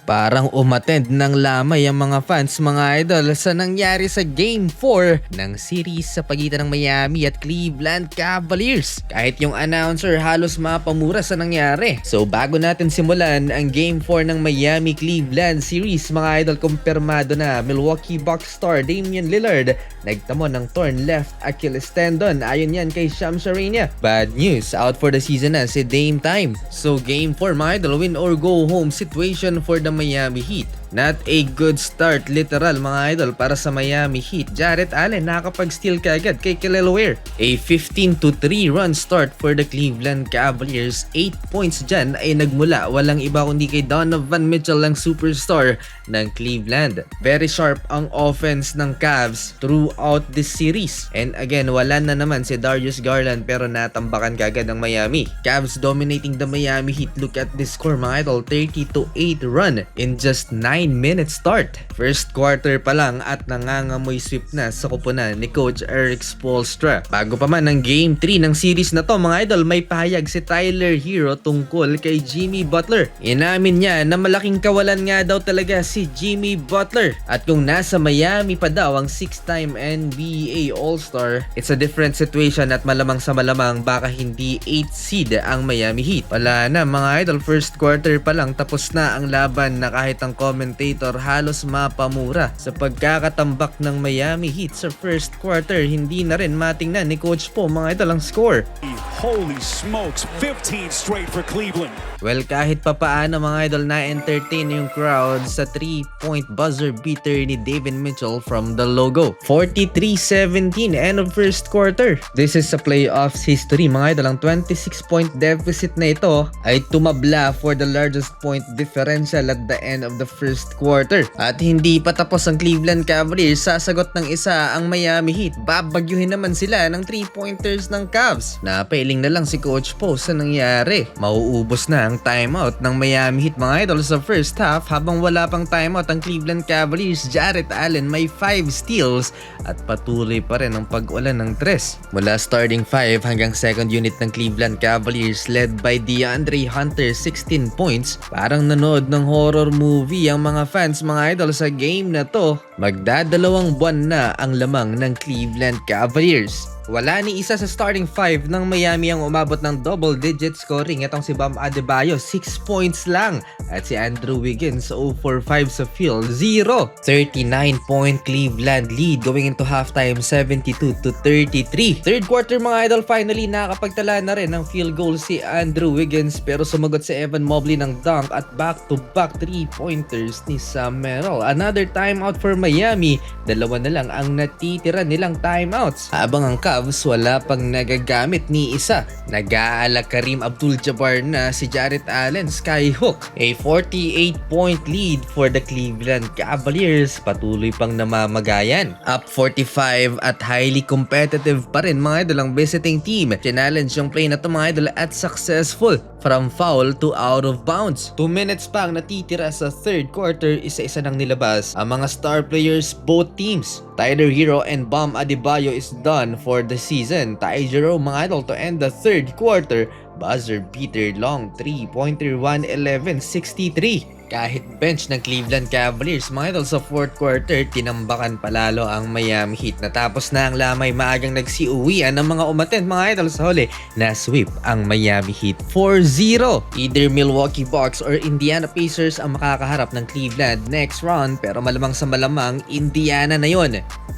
Parang umattend ng lamay ang mga fans mga idol sa nangyari sa Game 4 ng series sa pagitan ng Miami at Cleveland Cavaliers. Kahit yung announcer halos mapamura sa nangyari. So bago natin simulan ang Game 4 ng Miami-Cleveland series mga idol, kumpirmado na Milwaukee Bucks star Damian Lillard nagtamo ng torn left Achilles tendon ayon yan kay Shams Charania. Bad news, out for the season na si Dame Time. So Game 4 mga idol, win or go home situation for the Miami Heat. Not a good start literal mga idol para sa Miami Heat. Jarrett Allen nakakapag-steal kaagad kay Kelly Ware. A 15-3 run start for the Cleveland Cavaliers. 8 points dyan ay nagmula walang iba kundi kay Donovan Mitchell ang superstar ng Cleveland. Very sharp ang offense ng Cavs throughout this series. And again, wala na naman si Darius Garland pero natambakan kaagad ng Miami. Cavs dominating the Miami Heat. Look at this score mga idol, 30-8 run in just 9 minute start. First quarter pa lang at nangangamoy sweep na sa kupunan ni Coach Eric Spoelstra. Bago pa man ang Game 3 ng series na to mga idol, may pahayag si Tyler Hero tungkol kay Jimmy Butler. Inamin niya na malaking kawalan nga daw talaga si Jimmy Butler. At kung nasa Miami pa daw ang 6-time NBA All-Star, it's a different situation at malamang sa malamang baka hindi 8th seed ang Miami Heat. Wala na mga idol, first quarter pa lang tapos na ang laban na kahit ang commentator halos mapamura sa pagkakatambak ng Miami Heat sa first quarter. Hindi na rin matingnan ni Coach Po mga idol ang score. Holy smokes, 15 straight for Cleveland. Well, kahit papaano mga idol na-entertain yung crowd sa 3-point buzzer beater ni David Mitchell from the logo. 43-17 end of first quarter. This is sa playoffs history mga idol. Ang 26-point deficit na ito ay tumabla for the largest point differential at the end of the first quarter. At hindi pa tapos ang Cleveland Cavaliers, sasagot ng isa ang Miami Heat. Babagyuhin naman sila ng 3-pointers ng Cavs. Napailing na lang si Coach Po sa nangyari. Mauubos na ang timeout ng Miami Heat mga idol sa first half. Habang wala pang timeout ang Cleveland Cavaliers, Jarrett Allen may 5 steals at patuloy pa rin ang pag-ulan ng tres. Mula starting 5 hanggang second unit ng Cleveland Cavaliers led by DeAndre Hunter 16 points. Parang nanood ng horror movie ang mga fans mga idol sa game na to. Magdadalawang buwan na ang lamang ng Cleveland Cavaliers. Wala ni isa sa starting 5 ng Miami ang umabot ng double-digit scoring. Itong si Bam Adebayo, 6 points lang. At si Andrew Wiggins, 0 for 5 sa field, 0. 39-point Cleveland lead going into halftime, 72-33. Third quarter mga idol, finally nakapagtala na rin ng field goal si Andrew Wiggins. Pero sumagot si Evan Mobley ng dunk at back-to-back 3-pointers ni Sam Merrill. Another timeout for Miami. Dalawa na lang ang natitira nilang timeouts. Habang ang Cavs wala pang nagagamit ni isa. Nag-aala Kareem Abdul-Jabbar na si Jarrett Allen skyhook. A 48-point lead for the Cleveland Cavaliers. Patuloy pang namamagayan. Up 45 at highly competitive pa rin mga idol ang visiting team. Challenge yung play na to mga idol at successful. From foul to out of bounds. 2 minutes pa ang natitira sa third quarter, isa-isa nang nilabas ang mga star players both teams. Tyler Hero and Bam Adebayo is done for the season. Ty Jerome mga idol to end the third quarter. Buzzer beater long 3-pointer 111-63. Kahit bench ng Cleveland Cavaliers mga idol sa fourth quarter, tinambakan palalo ang Miami Heat. Natapos na ang lamay, maagang nagsiuwian ng mga umattend mga idol sa huli na sweep ang Miami Heat 4-0. Either Milwaukee Bucks or Indiana Pacers ang makakaharap ng Cleveland next round, pero malamang sa malamang Indiana na yon.